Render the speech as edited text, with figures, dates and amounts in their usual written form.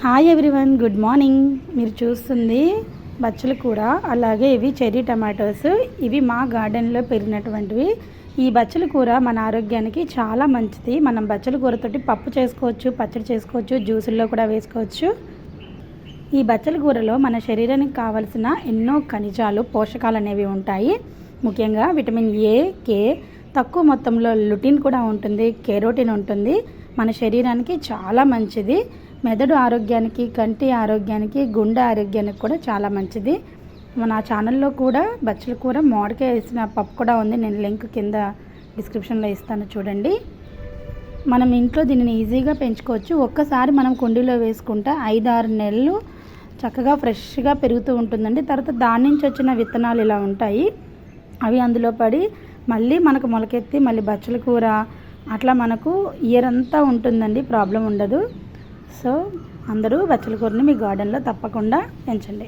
Hi everyone, good morning. మీరు చూస్తుంది బచ్చల కూర, అలాగే ఇవి చెర్రీ టమాటోస్. ఇవి మా గార్డెన్లో పెరిగినటువంటివి. ఈ బచ్చల కూర మన ఆరోగ్యానికి చాలా మంచిది. మనం బచ్చల కూరతోటి పప్పు చేసుకోవచ్చు, పచ్చడి చేసుకోవచ్చు, జ్యూసుల్లో కూడా వేసుకోవచ్చు. ఈ బచ్చల కూరలో మన శరీరానికి కావలసిన ఎన్నో ఖనిజాలు, పోషకాలు అనేవి ఉంటాయి. ముఖ్యంగా విటమిన్ ఏ, కే, తక్కువ మొత్తంలో లుటిన్ కూడా ఉంటుంది, కెరోటిన్ ఉంటుంది. మన శరీరానికి చాలా మంచిది. మెదడు ఆరోగ్యానికి, కంటి ఆరోగ్యానికి, గుండె ఆరోగ్యానికి కూడా చాలా మంచిది. మన ఛానల్లో కూడా బచ్చల కూర మామిడికాయ వేసిన పప్పు కూడా ఉంది. నేను లింక్ కింద డిస్క్రిప్షన్లో ఇస్తాను, చూడండి. మనం ఇంట్లో దీనిని ఈజీగా పెంచుకోవచ్చు. ఒక్కసారి మనం కుండీలో వేసుకుంటే 5-6 నెలలు చక్కగా ఫ్రెష్గా పెరుగుతూ ఉంటుందండి. తర్వాత దాని నుంచి వచ్చిన విత్తనాలు ఇలా ఉంటాయి. అవి అందులో పడి మళ్ళీ మనకు మొలకెత్తి మళ్ళీ బచ్చల కూర అట్లా మనకు ఇయర్ అంతా ఉంటుందండి, ప్రాబ్లం ఉండదు. సో అందరూ బచ్చల కూరని మీ గార్డెన్లో తప్పకుండా పెంచండి.